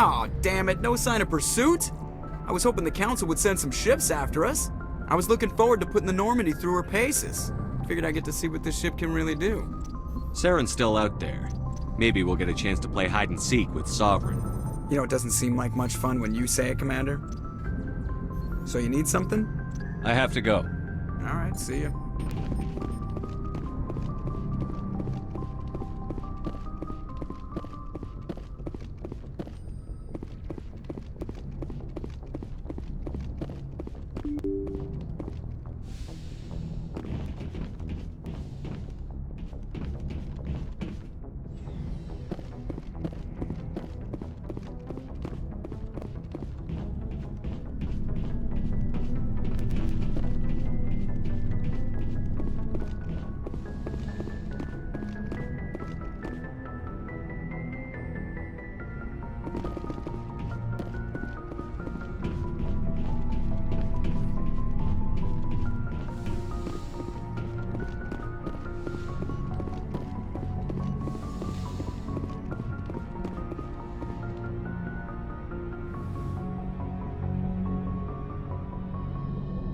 Aw, damn it, no sign of pursuit? I was hoping the Council would send some ships after us. I was looking forward to putting the Normandy through her paces. Figured I'd get to see what this ship can really do. Saren's still out there. Maybe we'll get a chance to play hide and seek with Sovereign. You know, it doesn't seem like much fun when you say it, Commander. So you need something? I have to go. Alright, see ya.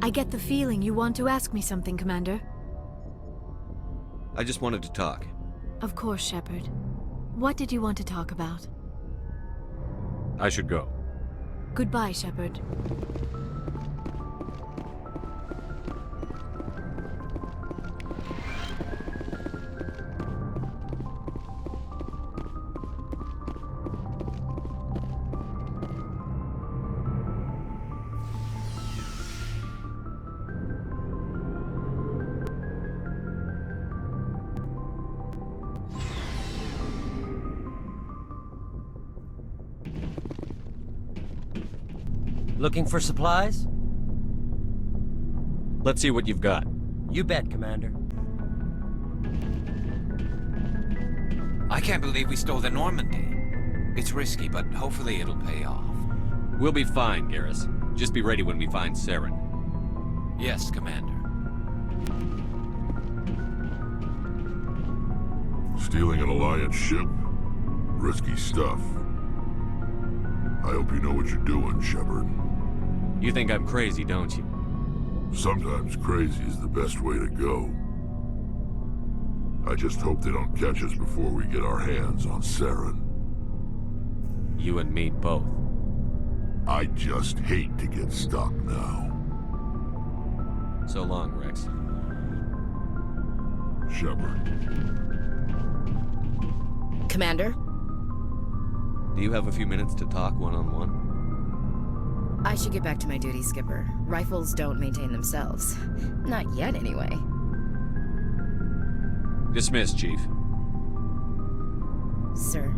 I get the feeling you want to ask me something, Commander. I just wanted to talk. Of course, Shepard. What did you want to talk about? I should go. Goodbye, Shepard. Looking for supplies? Let's see what you've got. You bet, Commander. I can't believe we stole the Normandy. It's risky, but hopefully it'll pay off. We'll be fine, Garrus. Just be ready when we find Saren. Yes, Commander. Stealing an Alliance ship? Risky stuff. I hope you know what you're doing, Shepard. You think I'm crazy, don't you? Sometimes crazy is the best way to go. I just hope they don't catch us before we get our hands on Saren. You and me both. I just hate to get stuck now. So long, Rex. Shepard. Commander? Do you have a few minutes to talk one-on-one? I should get back to my duty, Skipper. Rifles don't maintain themselves. Not yet, anyway. Dismissed, Chief. Sir.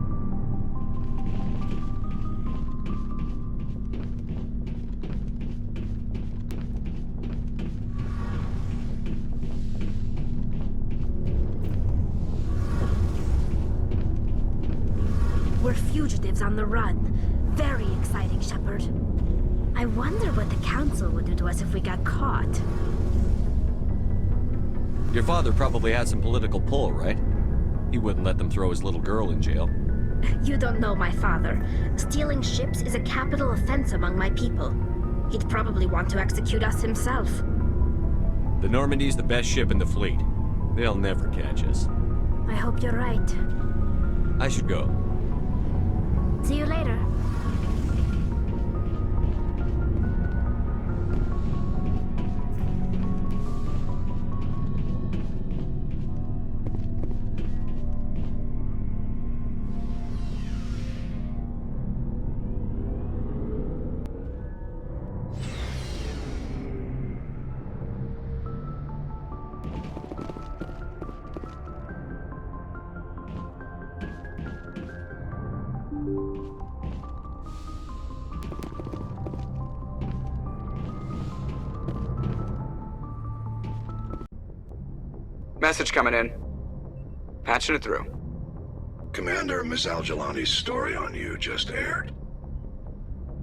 We're fugitives on the run. Very exciting, Shepard. I wonder what the Council would do to us if we got caught. Your father probably had some political pull, right? He wouldn't let them throw his little girl in jail. You don't know my father. Stealing ships is a capital offense among my people. He'd probably want to execute us himself. The Normandy's the best ship in the fleet. They'll never catch us. I hope you're right. I should go. See you later. Message coming in. Patching it through. Commander, Miss Al-Jalani's story on you just aired.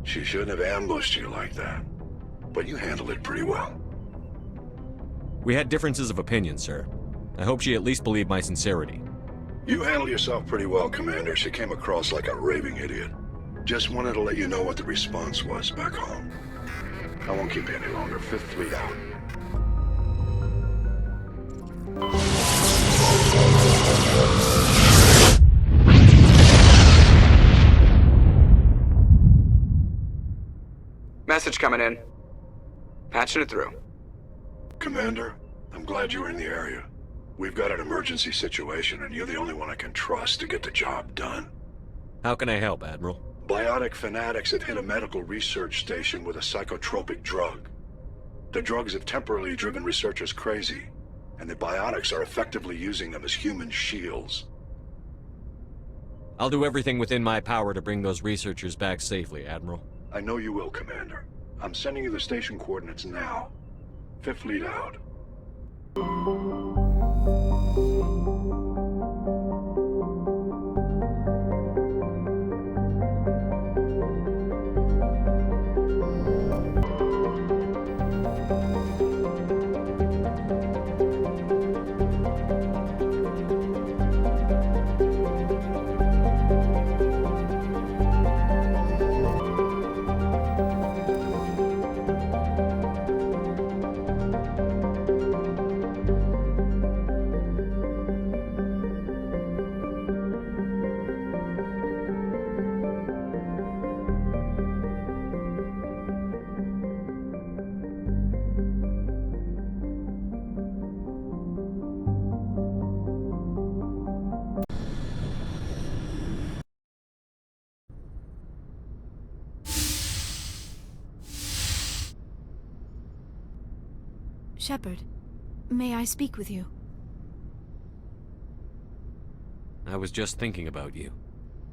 She shouldn't have ambushed you like that, but you handled it pretty well. We had differences of opinion, sir. I hope she at least believed my sincerity. You handled yourself pretty well, Commander. She came across like a raving idiot. Just wanted to let you know what the response was back home. I won't keep you any longer. Fifth Fleet out. Message coming in. Patching it through. Commander, I'm glad you were in the area. We've got an emergency situation, and you're the only one I can trust to get the job done. How can I help, Admiral? Biotic fanatics have hit a medical research station with a psychotropic drug. The drugs have temporarily driven researchers crazy, and the biotics are effectively using them as human shields. I'll do everything within my power to bring those researchers back safely, Admiral. I know you will, Commander. I'm sending you the station coordinates now. Fifth Fleet out. Shepard, may I speak with you? I was just thinking about you.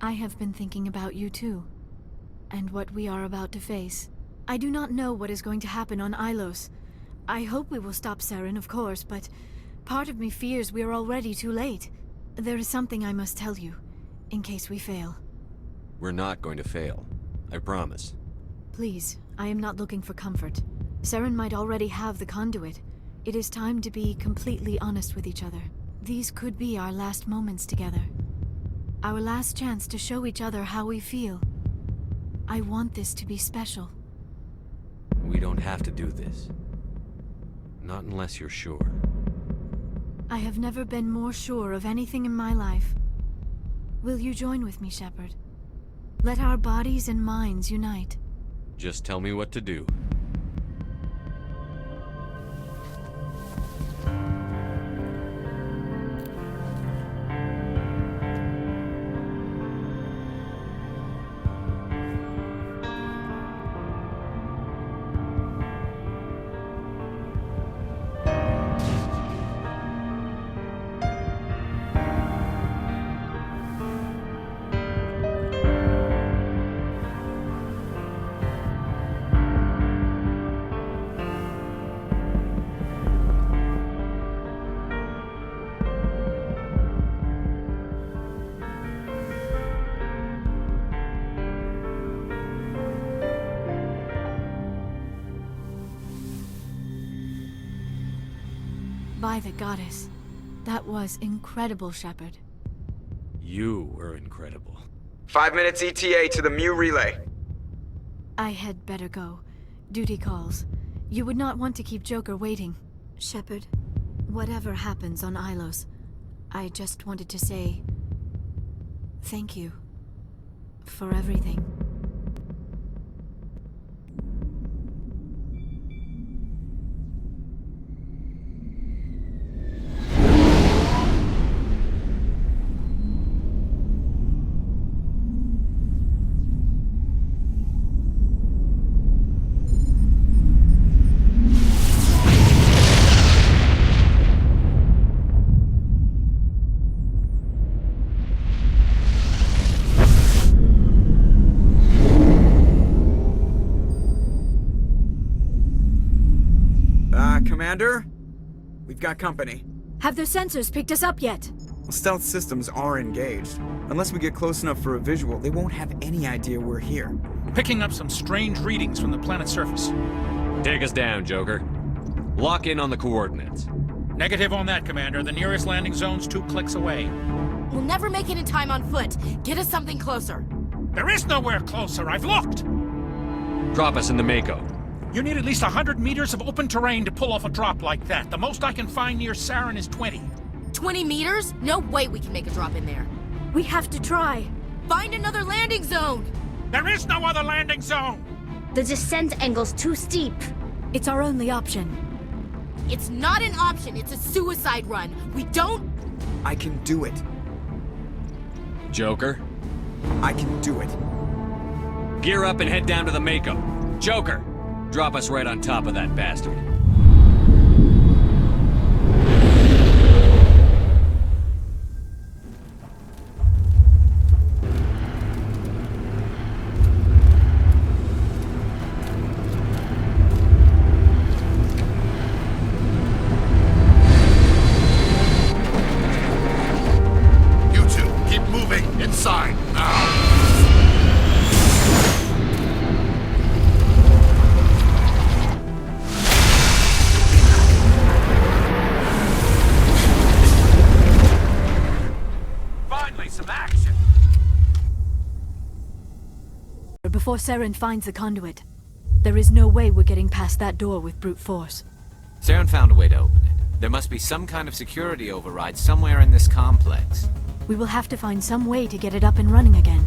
I have been thinking about you too, and what we are about to face. I do not know what is going to happen on Ilos. I hope we will stop Saren, of course, but part of me fears we are already too late. There is something I must tell you, in case we fail. We're not going to fail. I promise. Please, I am not looking for comfort. Saren might already have the conduit. It is time to be completely honest with each other. These could be our last moments together. Our last chance to show each other how we feel. I want this to be special. We don't have to do this. Not unless you're sure. I have never been more sure of anything in my life. Will you join with me, Shepard? Let our bodies and minds unite. Just tell me what to do. By the goddess. That was incredible, Shepard. You were incredible. 5 minutes ETA to the Mu relay. I had better go. Duty calls. You would not want to keep Joker waiting. Shepard, whatever happens on Ilos, I just wanted to say thank you for everything. Commander? We've got company. Have the sensors picked us up yet? Well, stealth systems are engaged. Unless we get close enough for a visual, they won't have any idea we're here. Picking up some strange readings from the planet's surface. Take us down, Joker. Lock in on the coordinates. Negative on that, Commander. The nearest landing zone's 2 clicks away. We'll never make it in time on foot. Get us something closer. There is nowhere closer. I've looked. Drop us in the Mako. You need at least 100 meters of open terrain to pull off a drop like that. The most I can find near Saren is 20. 20 meters? No way we can make a drop in there. We have to try. Find another landing zone! There is no other landing zone! The descent angle's too steep. It's our only option. It's not an option, it's a suicide run. We don't... I can do it. Joker, I can do it. gear up and head down to the Mako. Joker, drop us right on top of that bastard. Before Saren finds the conduit, there is no way we're getting past that door with brute force. Saren found a way to open it. There must be some kind of security override somewhere in this complex. We will have to find some way to get it up and running again.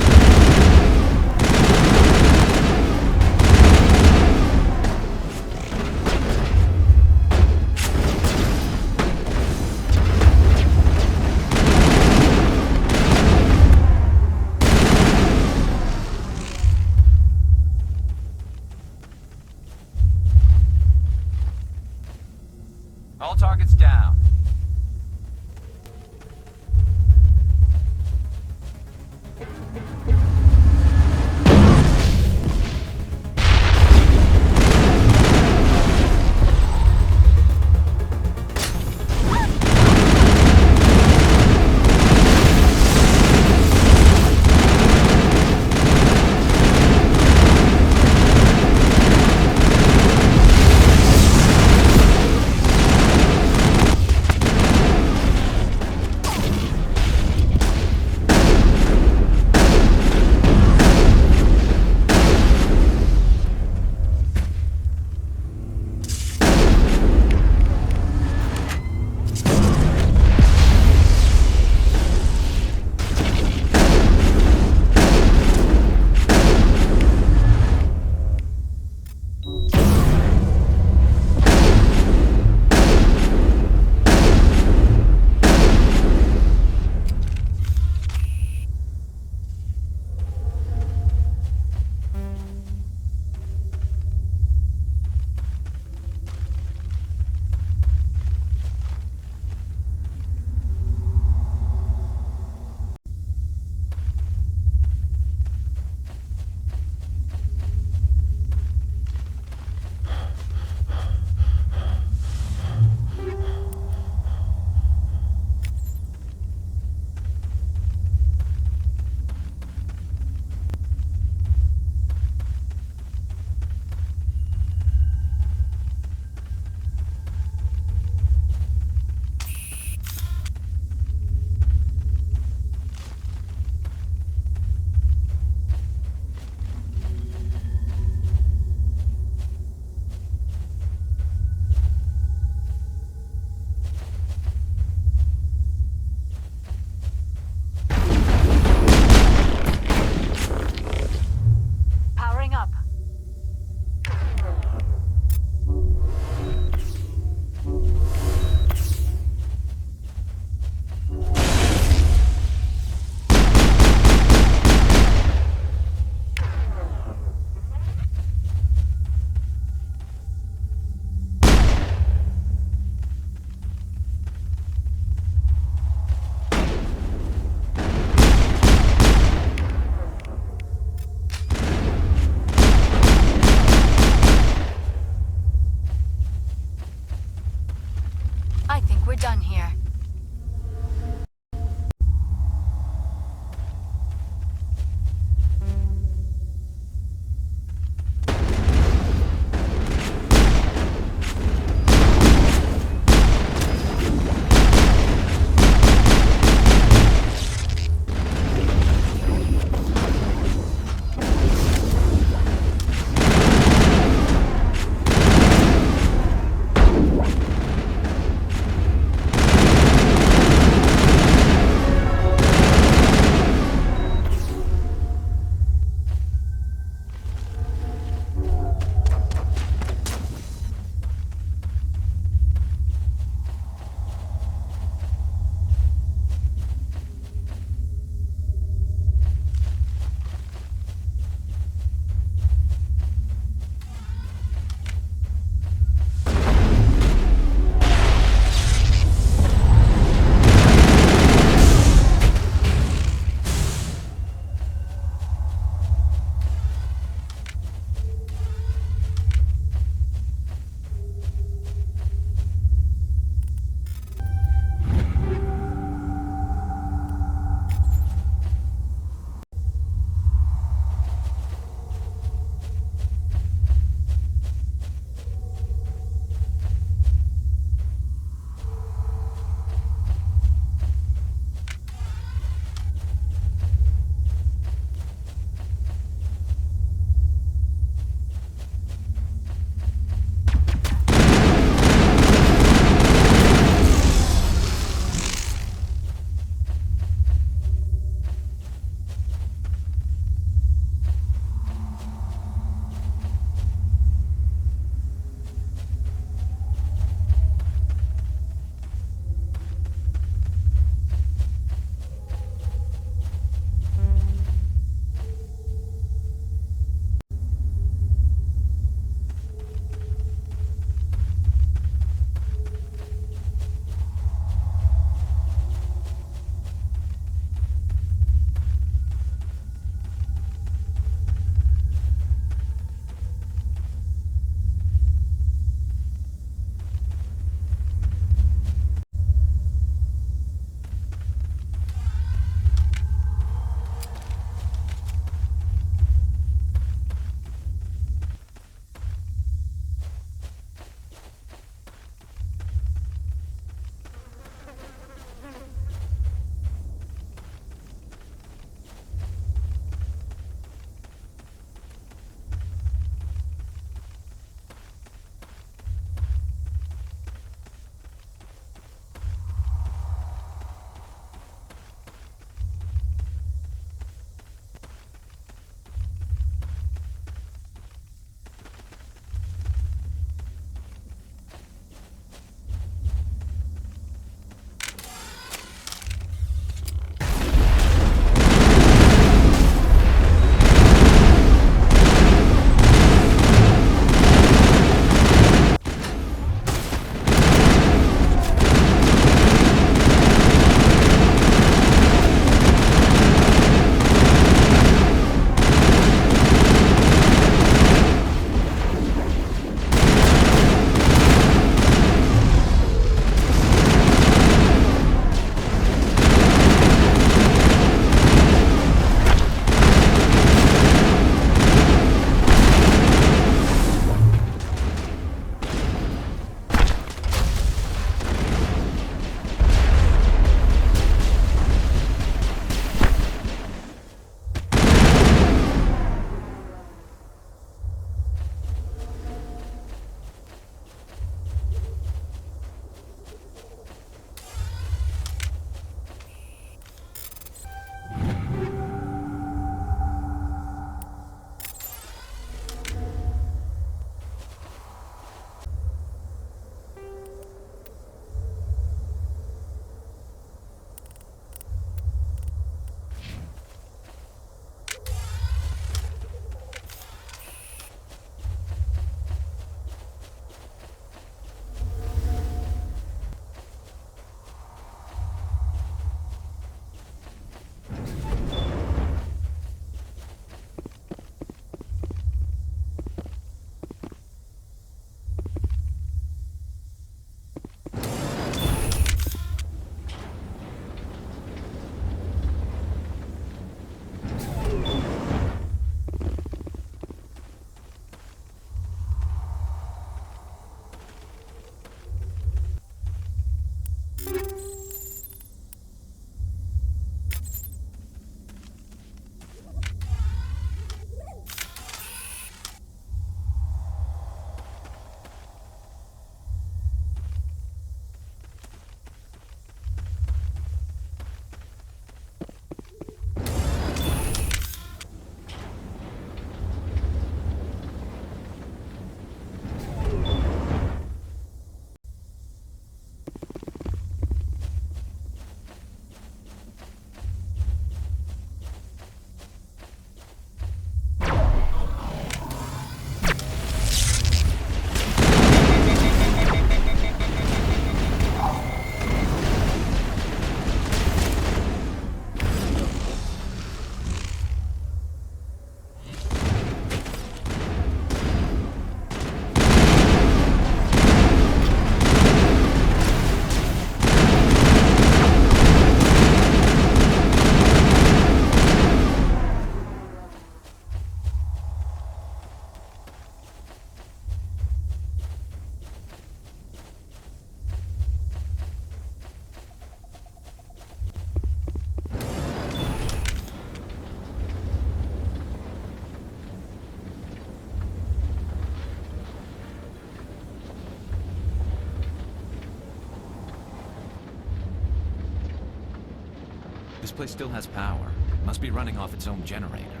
place still has power. It must be running off its own generator.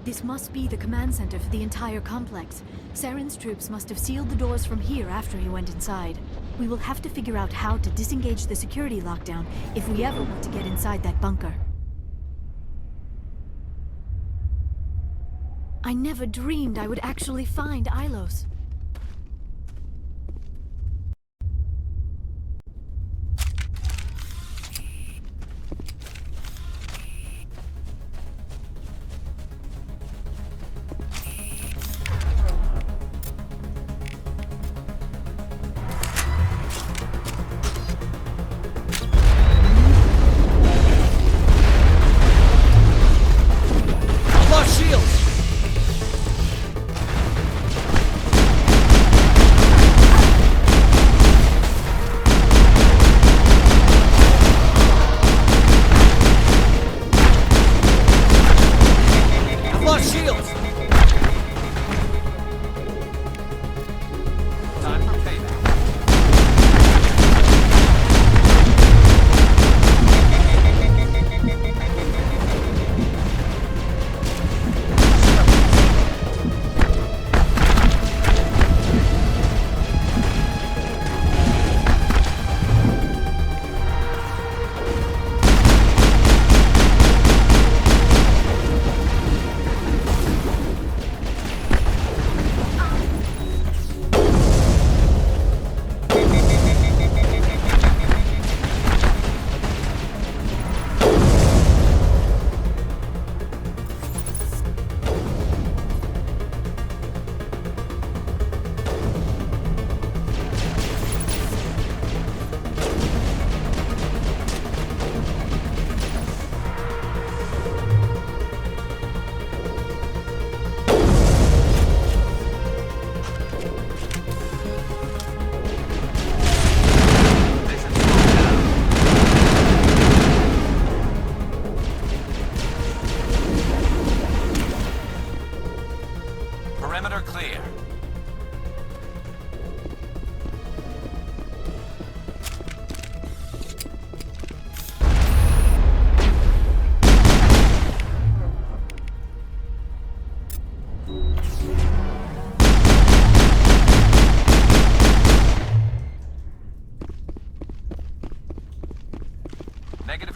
This must be the command center for the entire complex. Saren's troops must have sealed the doors from here after he went inside. We will have to figure out how to disengage the security lockdown if we ever want to get inside that bunker. I never dreamed I would actually find Ilos.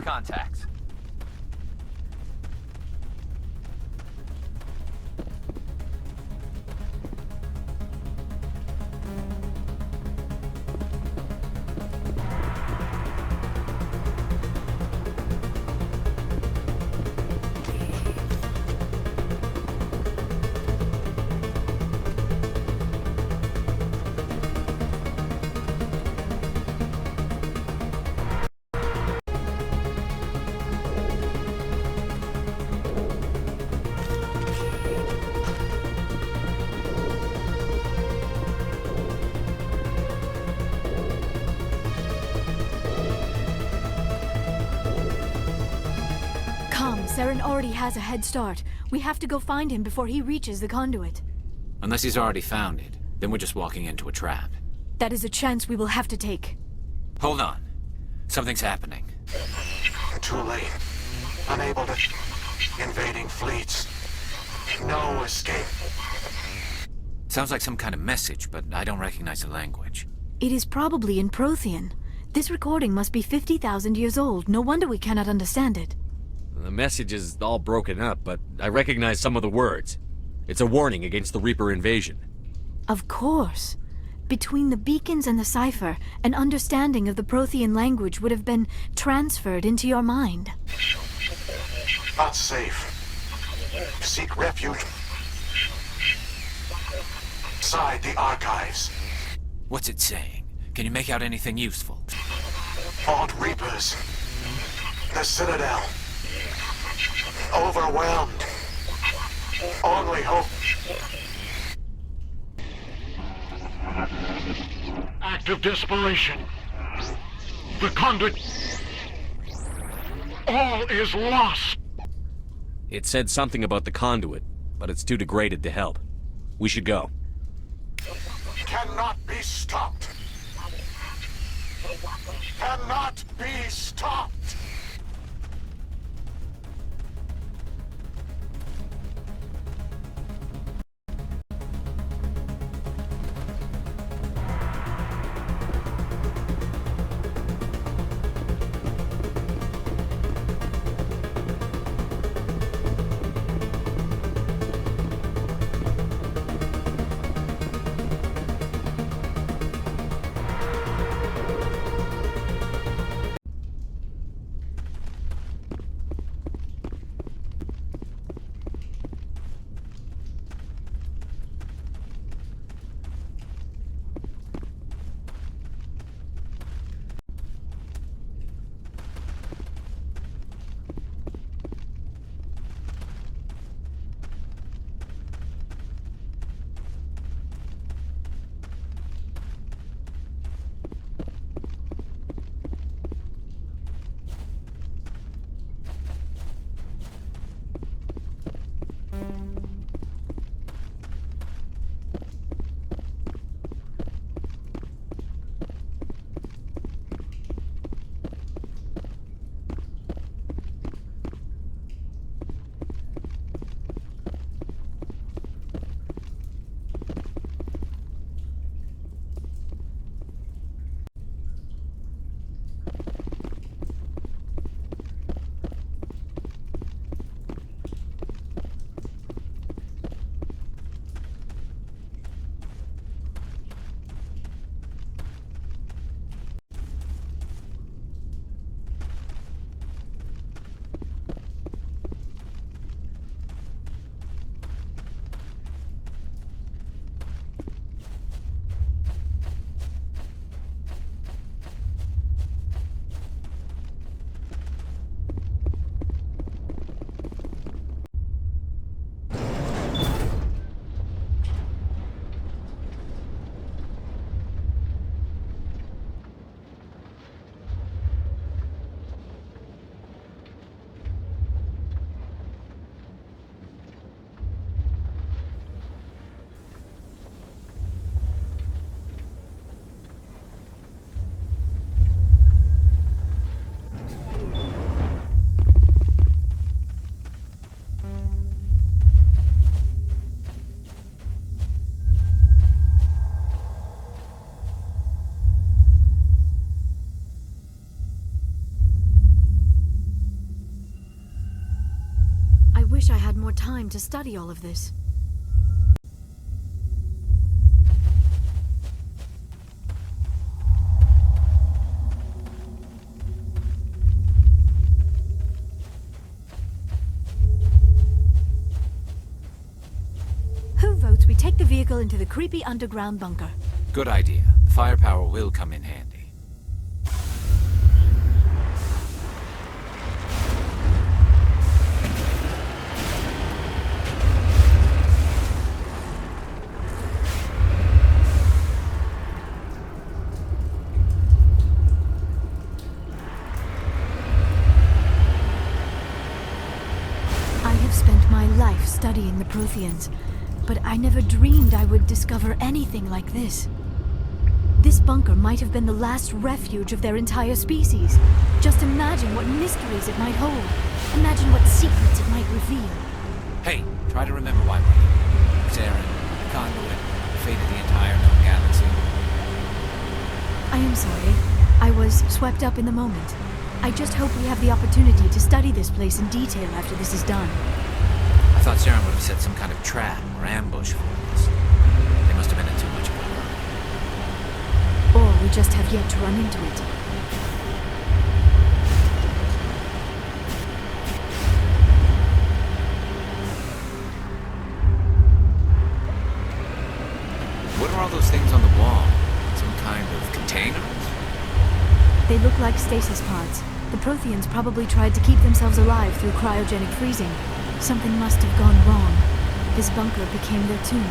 Contacts. Saren already has a head start. We have to go find him before he reaches the conduit. Unless he's already found it, then we're just walking into a trap. That is a chance we will have to take. Hold on. Something's happening. Too late. Unable to... Invading fleets. No escape. Sounds like some kind of message, but I don't recognize the language. It is probably in Prothean. This recording must be 50,000 years old. No wonder we cannot understand it. The message is all broken up, but I recognize some of the words. It's a warning against the Reaper invasion. Of course. Between the beacons and the cipher, an understanding of the Prothean language would have been transferred into your mind. Not safe. Seek refuge. Inside the archives. What's it saying? Can you make out anything useful? Fought Reapers. The Citadel. Overwhelmed. Only hope. Act of desperation. The conduit. All is lost. It said something about the conduit, but it's too degraded to help. We should go. Cannot be stopped. Cannot be stopped. wish I had more time to study all of this. Who votes we take the vehicle into the creepy underground bunker? Good idea. The firepower will come in handy. I have spent my life studying the Protheans, but I never dreamed I would discover anything like this. This bunker might have been the last refuge of their entire species. Just imagine what mysteries it might hold. Imagine what secrets it might reveal. Hey, try to remember why we're here. Saren, the conduit, the fate of the entire known galaxy. I am sorry. I was swept up in the moment. I just hope we have the opportunity to study this place in detail after this is done. I thought Saren would have set some kind of trap or ambush for us. They must have been in too much of a hurry. Or we just have yet to run into it. What are all those things on the wall? Some kind of containers? They look like stasis pods. The Protheans probably tried to keep themselves alive through cryogenic freezing. Something must have gone wrong. This bunker became their tomb.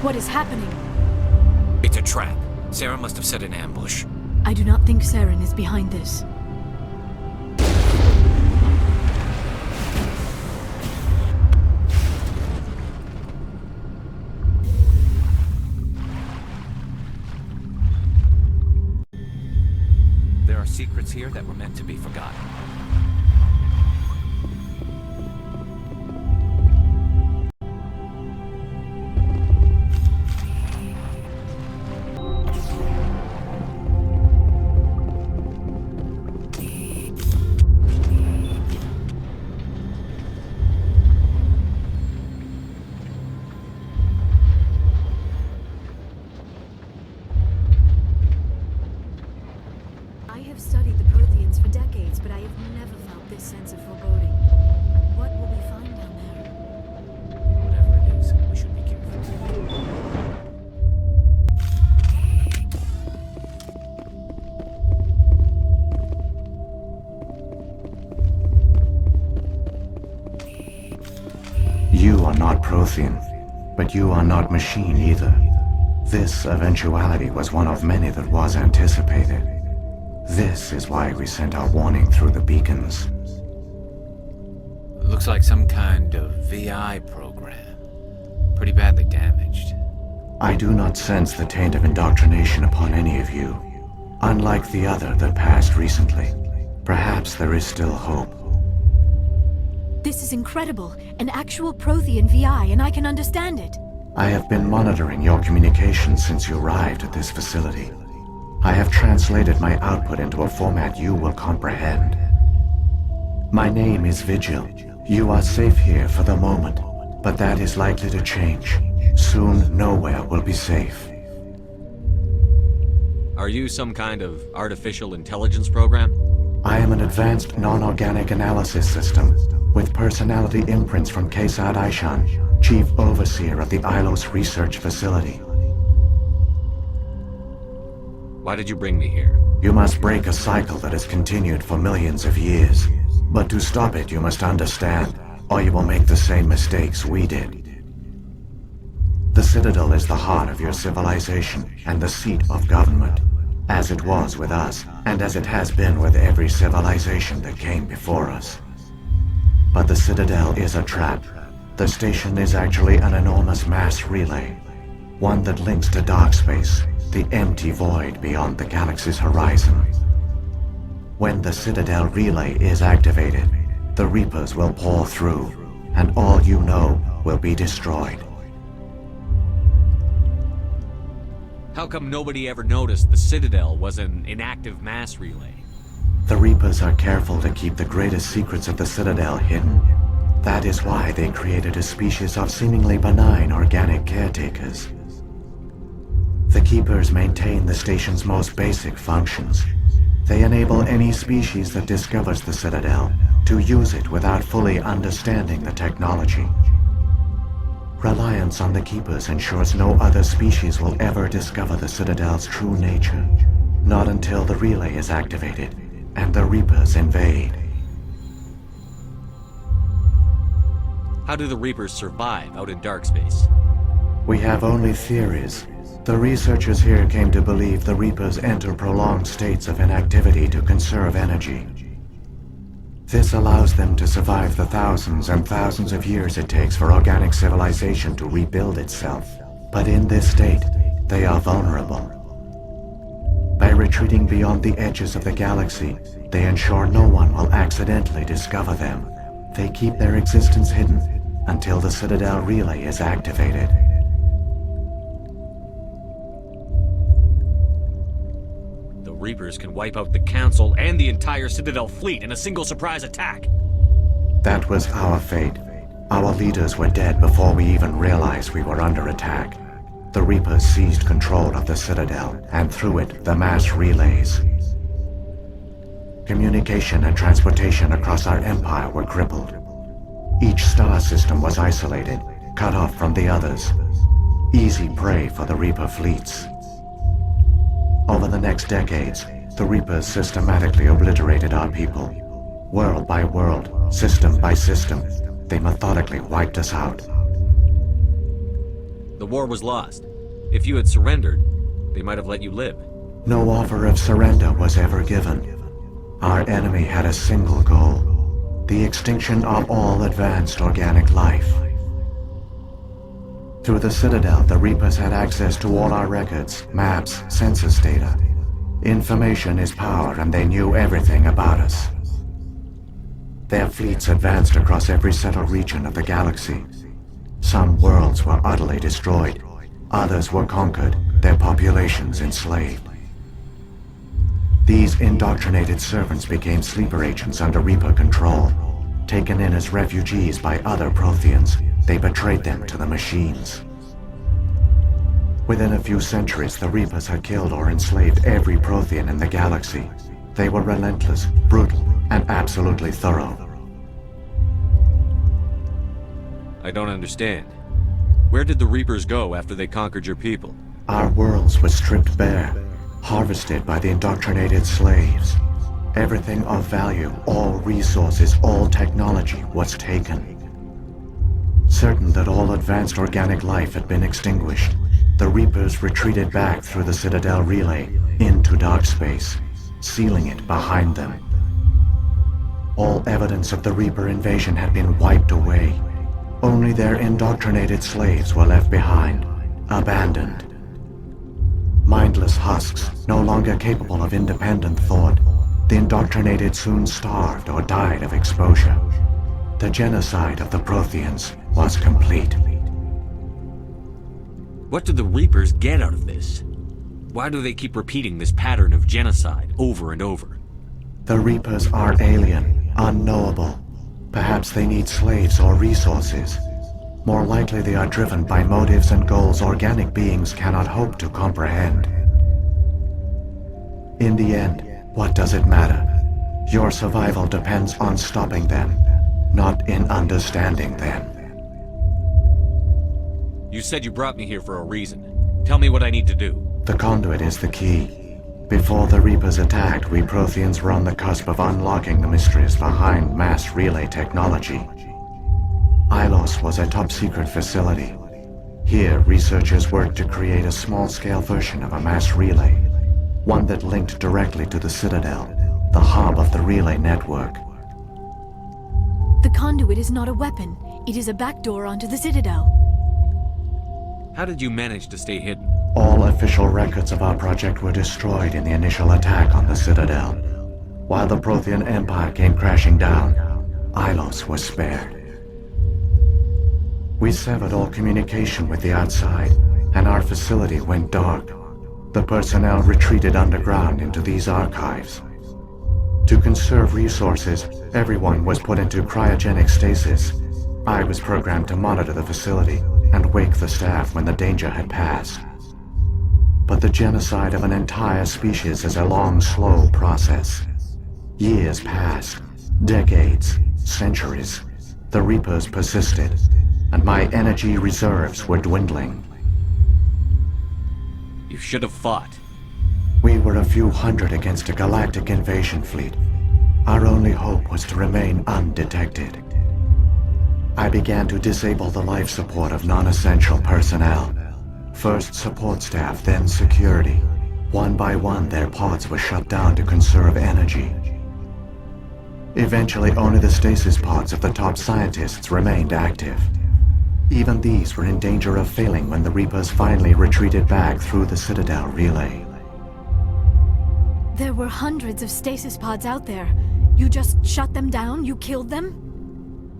What is happening? It's a trap. Saren must have set an ambush. I do not think Saren is behind this. There are secrets here that were meant to be forgotten. I have studied the Protheans for decades, but I have never felt this sense of foreboding. What will we find down there? Whatever it is, we should be careful. You are not Prothean, but you are not machine either. This eventuality was one of many that was anticipated. This is why we sent our warning through the beacons. Looks like some kind of VI program. Pretty badly damaged. I do not sense the taint of indoctrination upon any of you, unlike the other that passed recently. Perhaps there is still hope. This is incredible. An actual Prothean VI, and I can understand it. I have been monitoring your communications since you arrived at this facility. I have translated my output into a format you will comprehend. My name is Vigil. You are safe here for the moment, but that is likely to change. Soon, nowhere will be safe. Are you some kind of artificial intelligence program? I am an advanced non-organic analysis system with personality imprints from Kesad Aishan, Chief Overseer of the Ilos Research Facility. Why did you bring me here? You must break a cycle that has continued for millions of years. But to stop it, you must understand, or you will make the same mistakes we did. The Citadel is the heart of your civilization and the seat of government, as it was with us, and as it has been with every civilization that came before us. But the Citadel is a trap. The station is actually an enormous mass relay, one that links to dark space, the empty void beyond the galaxy's horizon. When the Citadel relay is activated, the Reapers will pour through, and all you know will be destroyed. How come nobody ever noticed the Citadel was an inactive mass relay? The Reapers are careful to keep the greatest secrets of the Citadel hidden. That is why they created a species of seemingly benign organic caretakers. The Keepers maintain the station's most basic functions. They enable any species that discovers the Citadel to use it without fully understanding the technology. Reliance on the Keepers ensures no other species will ever discover the Citadel's true nature, not until the relay is activated and the Reapers invade. How do the Reapers survive out in dark space? We have only theories. The researchers here came to believe the Reapers enter prolonged states of inactivity to conserve energy. This allows them to survive the thousands and thousands of years it takes for organic civilization to rebuild itself. But in this state, they are vulnerable. By retreating beyond the edges of the galaxy, they ensure no one will accidentally discover them. They keep their existence hidden until the Citadel relay is activated. Reapers can wipe out the Council and the entire Citadel fleet in a single surprise attack. That was our fate. Our leaders were dead before we even realized we were under attack. The Reapers seized control of the Citadel, and through it, the mass relays. Communication and transportation across our empire were crippled. Each star system was isolated, cut off from the others. Easy prey for the Reaper fleets. Over the next decades, the Reapers systematically obliterated our people. World by world, system by system, they methodically wiped us out. The war was lost. If you had surrendered, they might have let you live. No offer of surrender was ever given. Our enemy had a single goal: the extinction of all advanced organic life. Through the Citadel, the Reapers had access to all our records, maps, census data. Information is power, and they knew everything about us. Their fleets advanced across every settled region of the galaxy. Some worlds were utterly destroyed. Others were conquered, their populations enslaved. These indoctrinated servants became sleeper agents under Reaper control. Taken in as refugees by other Protheans, they betrayed them to the machines. Within a few centuries, the Reapers had killed or enslaved every Prothean in the galaxy. They were relentless, brutal, and absolutely thorough. I don't understand. Where did the Reapers go after they conquered your people? Our worlds were stripped bare, harvested by the indoctrinated slaves. Everything of value, all resources, all technology was taken. Certain that all advanced organic life had been extinguished, the Reapers retreated back through the Citadel relay into dark space, sealing it behind them. All evidence of the Reaper invasion had been wiped away. Only their indoctrinated slaves were left behind, abandoned. Mindless husks, no longer capable of independent thought, the indoctrinated soon starved or died of exposure. The genocide of the Protheans was complete. What do the Reapers get out of this? Why do they keep repeating this pattern of genocide over and over? The Reapers are alien, unknowable. Perhaps they need slaves or resources. More likely they are driven by motives and goals organic beings cannot hope to comprehend. In the end, what does it matter? Your survival depends on stopping them, not in understanding them. You said you brought me here for a reason. Tell me what I need to do. The conduit is the key. Before the Reapers attacked, we Protheans were on the cusp of unlocking the mysteries behind mass relay technology. Ilos was a top-secret facility. Here, researchers worked to create a small-scale version of a mass relay, one that linked directly to the Citadel, the hub of the relay network. The conduit is not a weapon. It is a backdoor onto the Citadel. How did you manage to stay hidden? All official records of our project were destroyed in the initial attack on the Citadel. While the Prothean Empire came crashing down, Ilos was spared. We severed all communication with the outside, and our facility went dark. The personnel retreated underground into these archives. To conserve resources, everyone was put into cryogenic stasis. I was programmed to monitor the facility and wake the staff when the danger had passed. But the genocide of an entire species is a long, slow process. Years passed, decades, centuries. The Reapers persisted, and my energy reserves were dwindling. You should have fought. We were a few hundred against a galactic invasion fleet. Our only hope was to remain undetected. I began to disable the life support of non-essential personnel. First support staff, then security. One by one, their pods were shut down to conserve energy. Eventually, only the stasis pods of the top scientists remained active. Even these were in danger of failing when the Reapers finally retreated back through the Citadel relay. There were hundreds of stasis pods out there. You just shut them down? You killed them?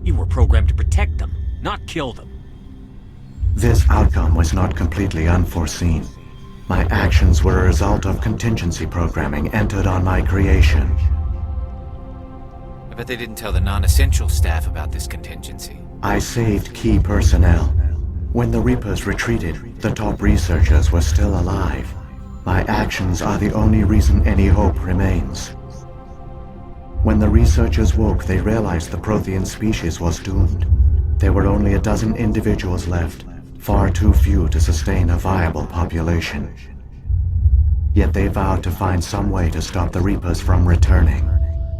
You were programmed to protect them, not kill them. This outcome was not completely unforeseen. My actions were a result of contingency programming entered on my creation. I bet they didn't tell the non-essential staff about this contingency. I saved key personnel. When the Reapers retreated, the top researchers were still alive. My actions are the only reason any hope remains. When the researchers woke, they realized the Prothean species was doomed. There were only a dozen individuals left, far too few to sustain a viable population. Yet they vowed to find some way to stop the Reapers from returning,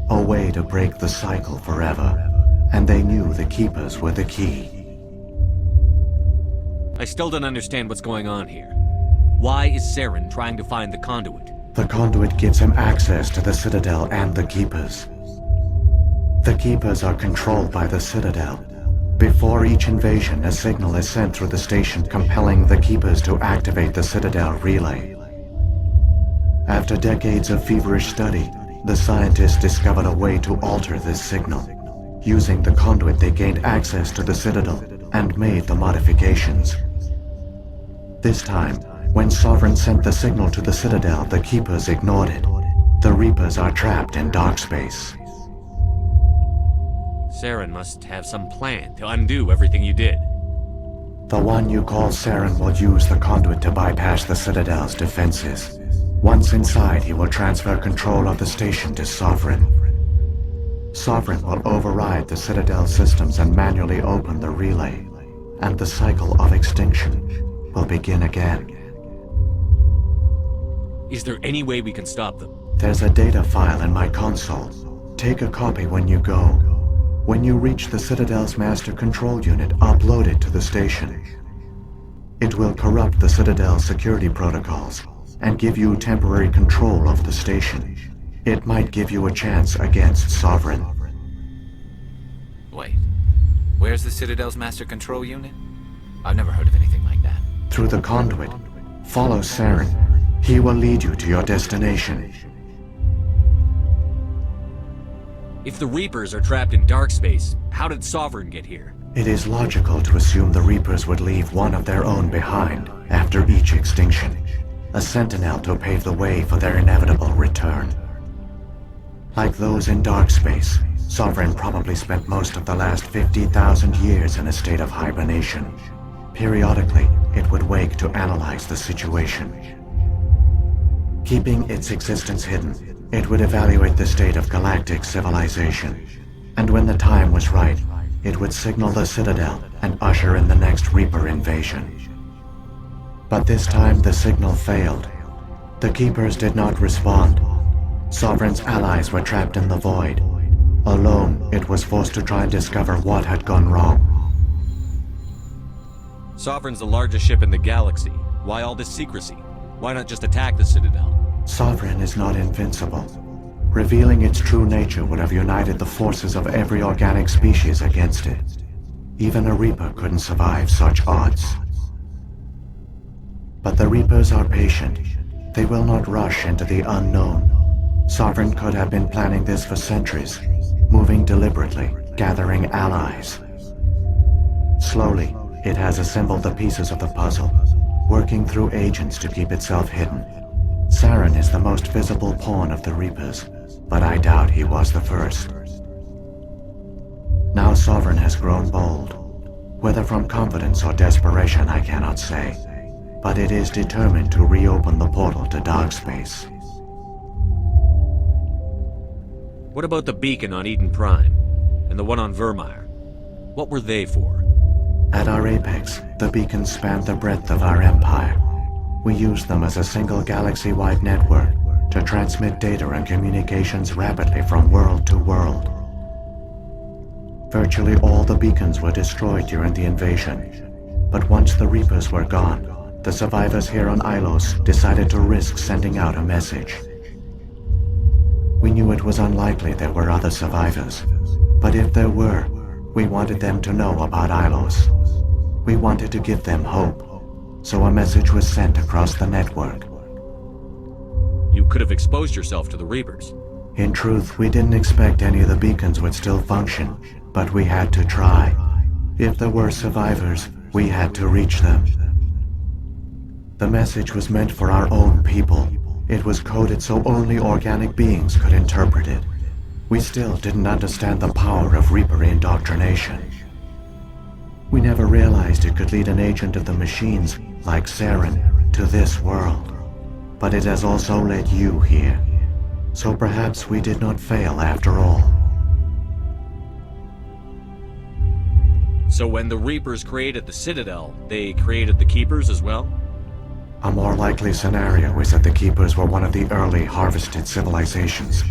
a way to break the cycle forever, and they knew the Keepers were the key. I still don't understand what's going on here. Why is Saren trying to find the conduit? The conduit gives him access to the Citadel and the Keepers. The Keepers are controlled by the Citadel. Before each invasion, a signal is sent through the station compelling the Keepers to activate the Citadel relay. After decades of feverish study, the scientists discovered a way to alter this signal. Using the conduit, they gained access to the Citadel and made the modifications. This time, when Sovereign sent the signal to the Citadel, the Keepers ignored it. The Reapers are trapped in dark space. Saren must have some plan to undo everything you did. The one you call Saren will use the conduit to bypass the Citadel's defenses. Once inside, he will transfer control of the station to Sovereign. Sovereign will override the Citadel systems and manually open the relay, and the cycle of extinction will begin again. Is there any way we can stop them? There's a data file in my console. Take a copy when you go. When you reach the Citadel's master control unit, upload it to the station. It will corrupt the Citadel's security protocols and give you temporary control of the station. It might give you a chance against Sovereign. Wait, where's the Citadel's master control unit? I've never heard of anything like that. Through the conduit, follow Saren. He will lead you to your destination. If the Reapers are trapped in dark space, how did Sovereign get here? It is logical to assume the Reapers would leave one of their own behind after each extinction. A sentinel to pave the way for their inevitable return. Like those in dark space, Sovereign probably spent most of the last 50,000 years in a state of hibernation. Periodically, it would wake to analyze the situation. Keeping its existence hidden, it would evaluate the state of galactic civilization. And when the time was right, it would signal the Citadel and usher in the next Reaper invasion. But this time the signal failed. The Keepers did not respond. Sovereign's allies were trapped in the void. Alone, it was forced to try and discover what had gone wrong. Sovereign's the largest ship in the galaxy. Why all this secrecy? Why not just attack the Citadel? Sovereign is not invincible. Revealing its true nature would have united the forces of every organic species against it. Even a Reaper couldn't survive such odds. But the Reapers are patient. They will not rush into the unknown. Sovereign could have been planning this for centuries, moving deliberately, gathering allies. Slowly, it has assembled the pieces of the puzzle, working through agents to keep itself hidden. Saren is the most visible pawn of the Reapers, but I doubt he was the first. Now Sovereign has grown bold. Whether from confidence or desperation, I cannot say. But it is determined to reopen the portal to dark space. What about the beacon on Eden Prime? And the one on Vermeer? What were they for? At our apex, the beacons spanned the breadth of our empire. We used them as a single galaxy-wide network to transmit data and communications rapidly from world to world. Virtually all the beacons were destroyed during the invasion, but once the Reapers were gone, the survivors here on Ilos decided to risk sending out a message. We knew it was unlikely there were other survivors, but if there were, we wanted them to know about Ilos. We wanted to give them hope, so a message was sent across the network. You could have exposed yourself to the Reapers. In truth, we didn't expect any of the beacons would still function, but we had to try. If there were survivors, we had to reach them. The message was meant for our own people. It was coded so only organic beings could interpret it. We still didn't understand the power of Reaper indoctrination. We never realized it could lead an agent of the machines, like Saren, to this world. But it has also led you here. So perhaps we did not fail after all. So when the Reapers created the Citadel, they created the Keepers as well? A more likely scenario is that the Keepers were one of the early harvested civilizations.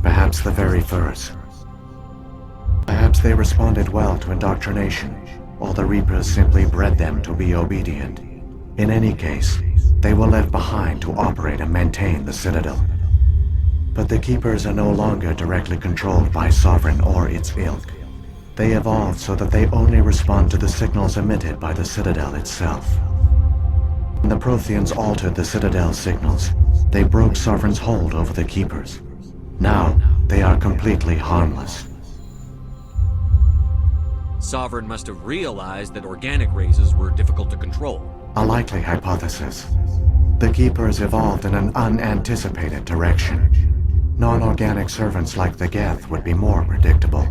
Perhaps the very first. Perhaps they responded well to indoctrination, or the Reapers simply bred them to be obedient. In any case, they were left behind to operate and maintain the Citadel. But the Keepers are no longer directly controlled by Sovereign or its ilk. They evolved so that they only respond to the signals emitted by the Citadel itself. When the Protheans altered the Citadel's signals, they broke Sovereign's hold over the Keepers. Now, they are completely harmless. Sovereign must have realized that organic races were difficult to control. A likely hypothesis. The Keepers evolved in an unanticipated direction. Non-organic servants like the Geth would be more predictable.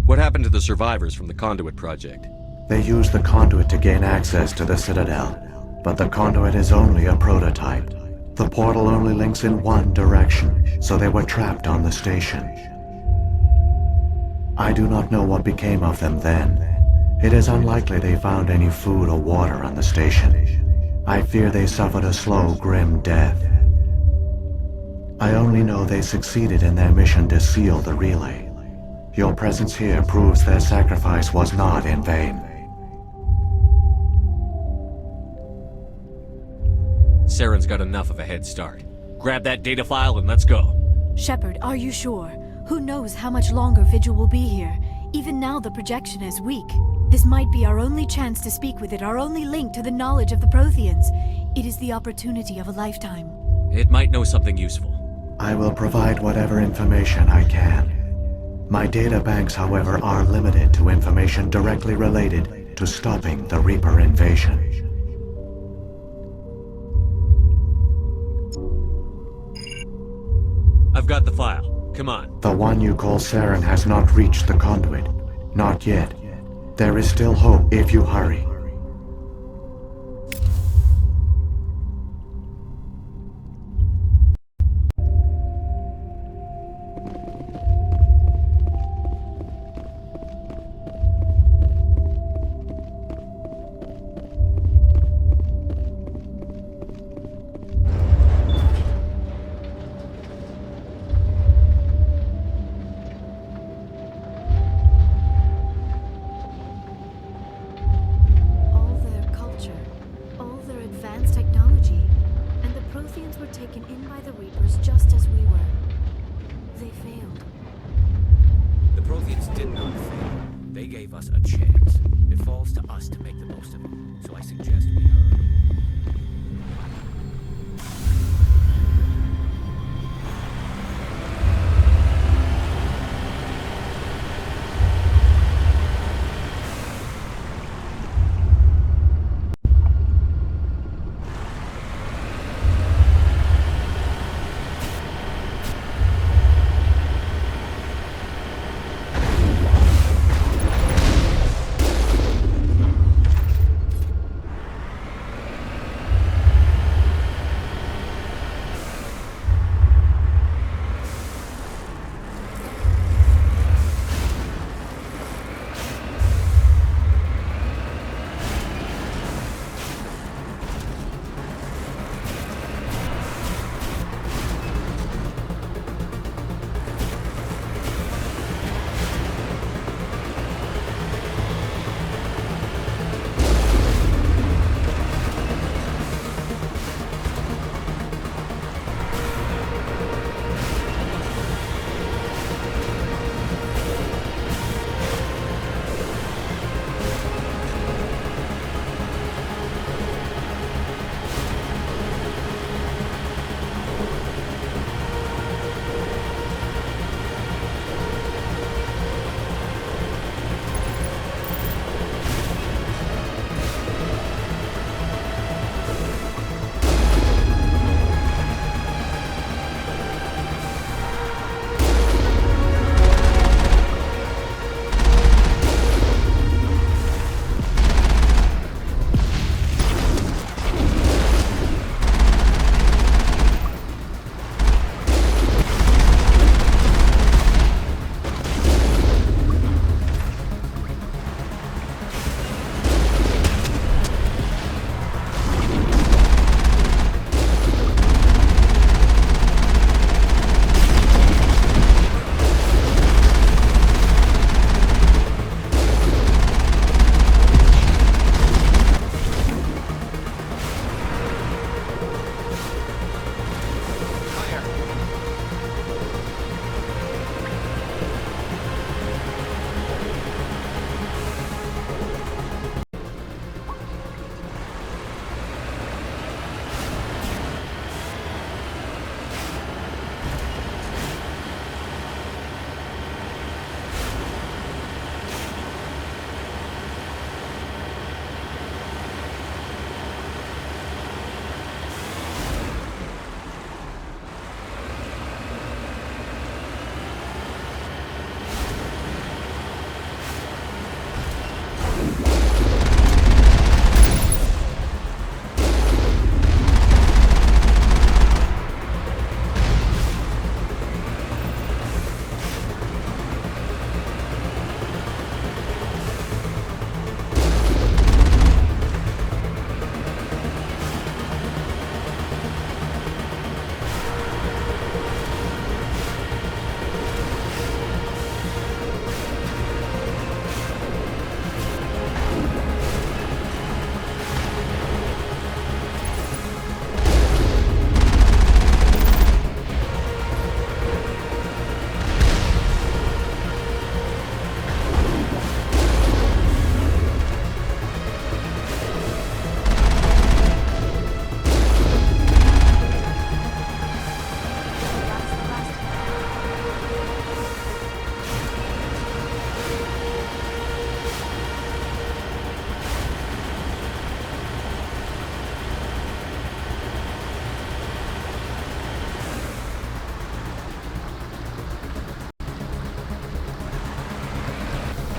What happened to the survivors from the Conduit project? They used the conduit to gain access to the Citadel, but the conduit is only a prototype. The portal only links in one direction, so they were trapped on the station. I do not know what became of them then. It is unlikely they found any food or water on the station. I fear they suffered a slow, grim death. I only know they succeeded in their mission to seal the relay. Your presence here proves their sacrifice was not in vain. Saren's got enough of a head start. Grab that data file and let's go. Shepard, are you sure? Who knows how much longer Vigil will be here? Even now the projection is weak. This might be our only chance to speak with it, our only link to the knowledge of the Protheans. It is the opportunity of a lifetime. It might know something useful. I will provide whatever information I can. My data banks, however, are limited to information directly related to stopping the Reaper invasion. I've got the file. Come on. The one you call Saren has not reached the conduit. Not yet. There is still hope if you hurry. Protheans did not fail. They gave us a chance. It falls to us to make the most of it. So I suggest we hurry.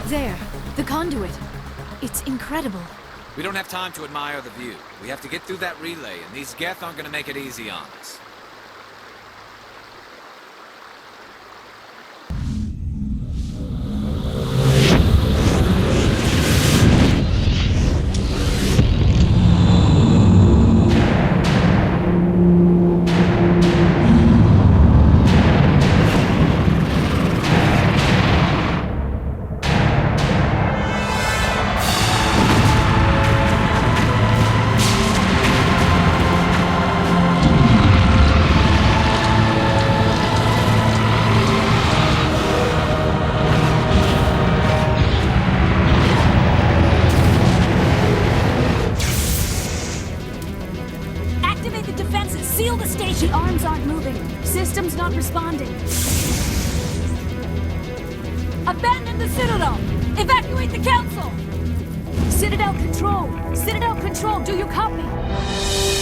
There, the conduit. It's incredible. We don't have time to admire the view. We have to get through that relay, and these Geth aren't gonna make it easy on us. Abandon the Citadel! Evacuate the Council! Citadel Control! Citadel Control, do you copy?